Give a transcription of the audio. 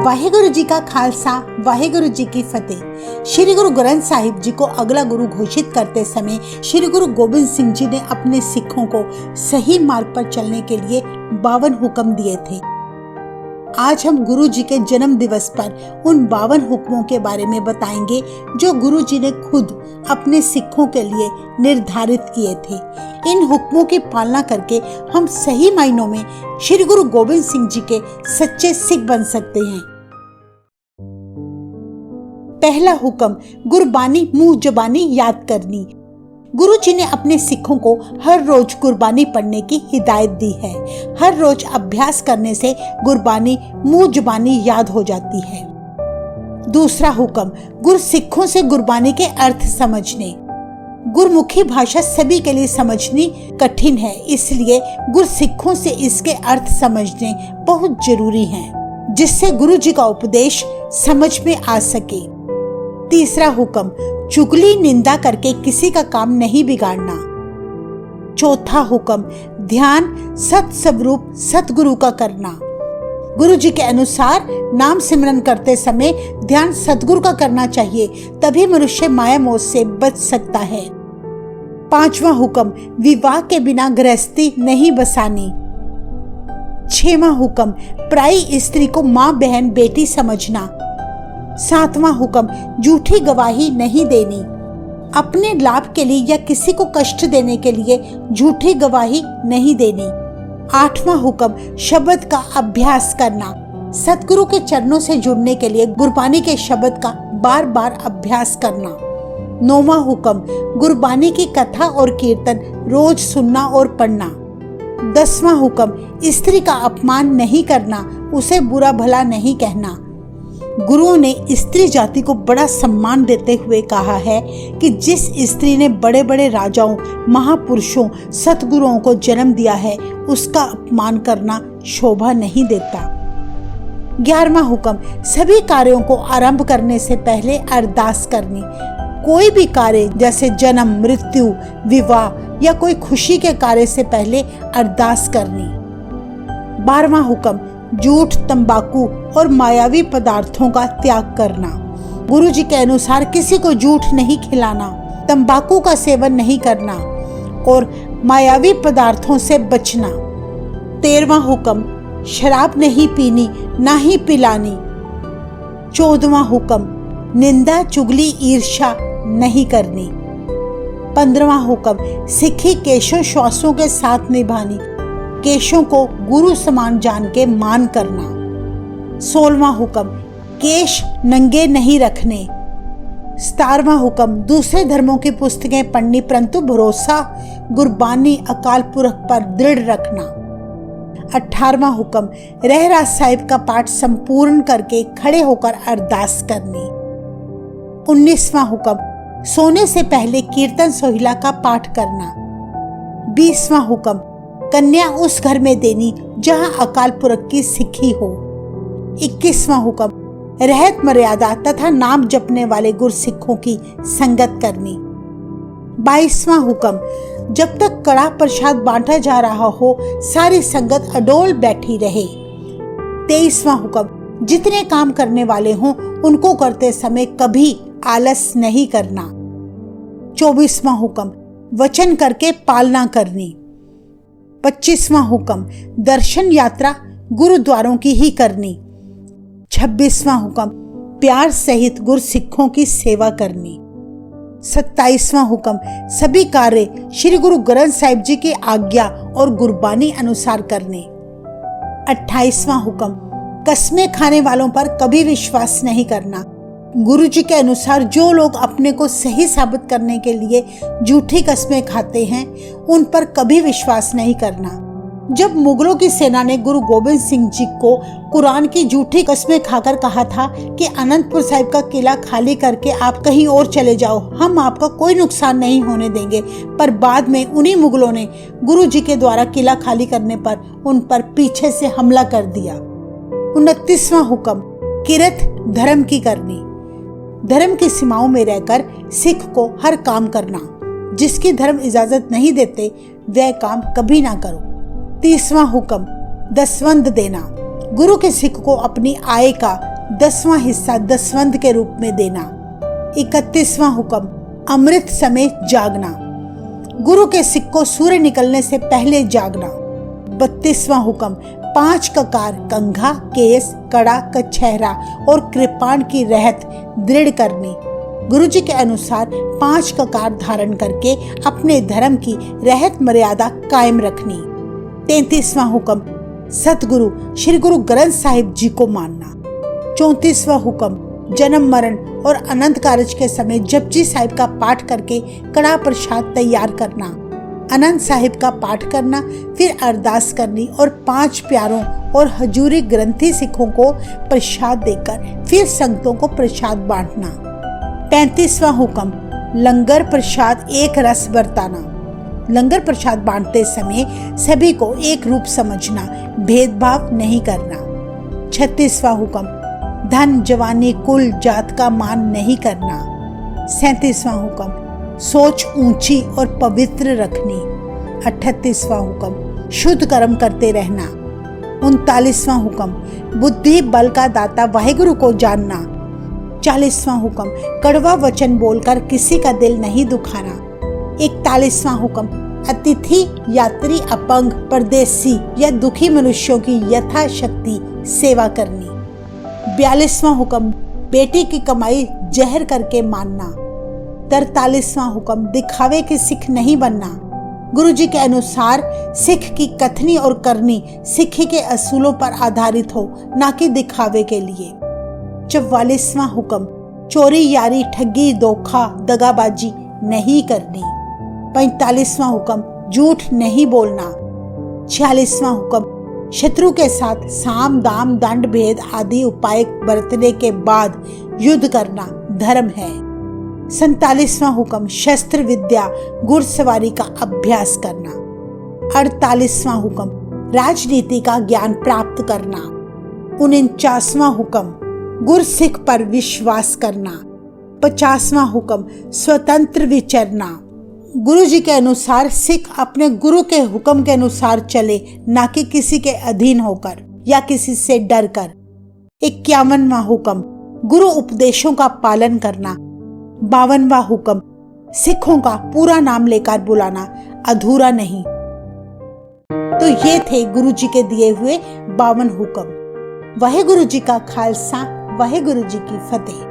वाहेगुरु जी का खालसा, वाहेगुरु जी की फतेह। श्री गुरु ग्रंथ साहिब जी को अगला गुरु घोषित करते समय श्री गुरु गोबिंद सिंह जी ने अपने सिखों को सही मार्ग पर चलने के लिए 52 हुक्म दिए थे। आज हम गुरु जी के जन्म दिवस पर उन 52 हुक्मों के बारे में बताएंगे जो गुरु जी ने खुद अपने सिखों के लिए निर्धारित किए थे। इन हुक्मों की पालना करके हम सही मायनों में श्री गुरु गोबिंद सिंह जी के सच्चे सिख बन सकते हैं। पहला हुक्म, गुरबानी मुंह जबानी याद करनी। गुरु जी ने अपने सिखों को हर रोज गुरबानी पढ़ने की हिदायत दी है। हर रोज अभ्यास करने से गुरबानी मुंह जबानी याद हो जाती है। दूसरा हुक्म, गुरु सिखों से गुरबानी के अर्थ समझने। गुरमुखी भाषा सभी के लिए समझनी कठिन है, इसलिए गुरु सिखों से इसके अर्थ समझने बहुत जरूरी है, जिससे गुरु जी का उपदेश समझ में आ सके। तीसरा हुक्म, चुगली निंदा करके किसी का काम नहीं बिगाड़ना। चौथा हुक्म, ध्यान सत स्वरूप सतगुरु का करना। गुरु जी के अनुसार नाम सिमरन करते समय ध्यान सतगुरु का करना चाहिए, तभी मनुष्य माया मोह से बच सकता है। पांचवा हुक्म, विवाह के बिना गृहस्थी नहीं बसानी। छठवां हुक्म, पराई स्त्री को माँ बहन बेटी समझना। सातवां हुक्म, झूठी गवाही नहीं देनी। अपने लाभ के लिए या किसी को कष्ट देने के लिए झूठी गवाही नहीं देनी। आठवां हुक्म, शब्द का अभ्यास करना। सतगुरु के चरणों से जुड़ने के लिए गुरबानी के शब्द का बार बार अभ्यास करना। नौवां हुक्म, गुरबानी की कथा और कीर्तन रोज सुनना और पढ़ना। 10वां हुक्म, स्त्री का अपमान नहीं करना, उसे बुरा भला नहीं कहना। गुरुओं ने स्त्री जाति को बड़ा सम्मान देते हुए कहा है कि जिस स्त्री ने बड़े बड़े राजाओं, महापुरुषों, सतगुरुओं को जन्म दिया है, उसका अपमान करना शोभा नहीं देता। 11वां हुक्म, सभी कार्यों को आरंभ करने से पहले अरदास करनी। कोई भी कार्य जैसे जन्म, मृत्यु, विवाह या कोई खुशी के कार्य से पहले अरदास करनी। 12वां हुक्म, झूठ, तंबाकू और मायावी पदार्थों का त्याग करना। गुरु जी के अनुसार किसी को झूठ नहीं खिलाना, तंबाकू का सेवन नहीं करना और मायावी पदार्थों से बचना। 13वां हुक्म, शराब नहीं पीनी, ना ही पिलानी। 14वां हुक्म, निंदा, चुगली, ईर्ष्या नहीं करनी। 15वां हुक्म, सिखी केशों श्वासों के साथ निभानी। केशों को गुरु समान जान के मान करना। 16वां हुक्म, केश नंगे नहीं रखने। 17वां हुक्म, दूसरे धर्मों की पुस्तकें पढ़नी, परंतु भरोसा गुरबानी अकाल पुरख पर दृढ़ रखना। 18वां हुक्म, रहरास साहिब का पाठ संपूर्ण करके खड़े होकर अरदास करनी। 19वां हुक्म, सोने से पहले कीर्तन सोहिला का पाठ करना। 20वां हुक्म, कन्या उस घर में देनी जहां अकाल पुरख की सिखी हो। 21वां हुक्म, रहत मर्यादा तथा नाम जपने वाले गुरसिखों की संगत करनी। 22वां हुक्म, जब तक कड़ा प्रसाद बांटा जा रहा हो सारी संगत अडोल बैठी रहे। 23वां हुक्म, जितने काम करने वाले हों उनको करते समय कभी आलस नहीं करना। 24वां हुक्म, वचन करके पालना करनी। 25वां हुक्म, दर्शन यात्रा गुरुद्वारों की ही करनी। 26वां हुक्म, प्यार सहित गुरसिखों की सेवा करनी। 27वां हुक्म, सभी कार्य श्री गुरु ग्रंथ साहिब जी की आज्ञा और गुरबानी अनुसार करने। 28वां हुक्म, कसमें खाने वालों पर कभी विश्वास नहीं करना। गुरु जी के अनुसार जो लोग अपने को सही साबित करने के लिए झूठी कसमें खाते हैं, उन पर कभी विश्वास नहीं करना। जब मुगलों की सेना ने गुरु गोबिंद सिंह जी को कुरान की झूठी कसमें खाकर कहा था कि अनंतपुर साहिब का किला खाली करके आप कहीं और चले जाओ, हम आपका कोई नुकसान नहीं होने देंगे, पर बाद में उन्हीं मुगलों ने गुरु जी के द्वारा किला खाली करने पर उन पर पीछे से हमला कर दिया। 29वां हुक्म, किरत धर्म की करनी। धर्म की सीमाओं में रहकर सिख को हर काम करना। जिसकी धर्म इजाजत नहीं देते वह काम कभी ना करो। 30वां हुक्म, दसवंध देना। गुरु के सिख को अपनी आय का 10वां हिस्सा दसवंध के रूप में देना। 31वां हुक्म, अमृत समय जागना। गुरु के सिख को सूर्य निकलने से पहले जागना। 32वां हुक्म, 5 ककार कंघा, केस, कड़ा, कछहरा और कृपाण की रहत दृढ़ करनी। गुरु जी के अनुसार 5 ककार धारण करके अपने धर्म की रहत मर्यादा कायम रखनी। 33वां हुक्म, सतगुरु श्री गुरु ग्रंथ साहिब जी को मानना। 34वां हुक्म, जन्म मरण और अनंत कारज के समय जपजी साहिब का पाठ करके कड़ा प्रसाद तैयार करना। अनंत साहिब का पाठ करना, फिर अरदास करनी और 5 प्यारों और हजूरी ग्रंथी सिखों को प्रसाद देकर फिर संगतों को प्रसाद बांटना। 35वां हुक्म, लंगर प्रसाद एक रस बरताना। लंगर प्रसाद बांटते समय सभी को एक रूप समझना, भेदभाव नहीं करना। 36वां हुक्म, धन जवानी कुल जात का मान नहीं करना। 37वां हुक्म, सोच ऊंची और पवित्र रखनी। 38वां हुक्म, शुद्ध कर्म करते रहना। 39वां हुक्म, बुद्धि बल का दाता वाहिगुरु को जानना। 40वां हुक्म, कड़वा वचन बोलकर किसी का दिल नहीं दुखाना। 41वां हुक्म, अतिथि यात्री अपंग परदेसी या दुखी मनुष्यों की यथाशक्ति सेवा करनी। 42वां हुक्म, बेटी की कमाई जहर करके मानना। 43वां हुक्म, दिखावे की सिख नहीं बनना। गुरु जी के अनुसार सिख की कथनी और करनी सिखी के असूलों पर आधारित हो, ना कि दिखावे के लिए। 44वां हुक्म, चोरी यारी ठगी धोखा दगाबाजी नहीं करनी। 45वां हुक्म, झूठ नहीं बोलना। 46वां हुक्म, शत्रु के साथ साम दाम दंड भेद आदि उपाय बरतने के बाद युद्ध करना धर्म है। 47वां हुक्म, शस्त्र विद्या घुड़सवारी का अभ्यास करना। 48वां हुक्म, राजनीति का ज्ञान प्राप्त करना। 49वां हुक्म, गुरसिख पर विश्वास करना। 50वां हुक्म, स्वतंत्र विचरना। गुरु जी के अनुसार सिख अपने गुरु के हुक्म के अनुसार चले, ना कि किसी के अधीन होकर या किसी से डर कर। 51वां हुक्म, गुरु उपदेशों का पालन करना। 52वां हुक्म, सिखों का पूरा नाम लेकर बुलाना, अधूरा नहीं। तो ये थे गुरु जी के दिए हुए 52 हुक्म। वाहे गुरु जी का खालसा, वाहे गुरु जी की फतेह।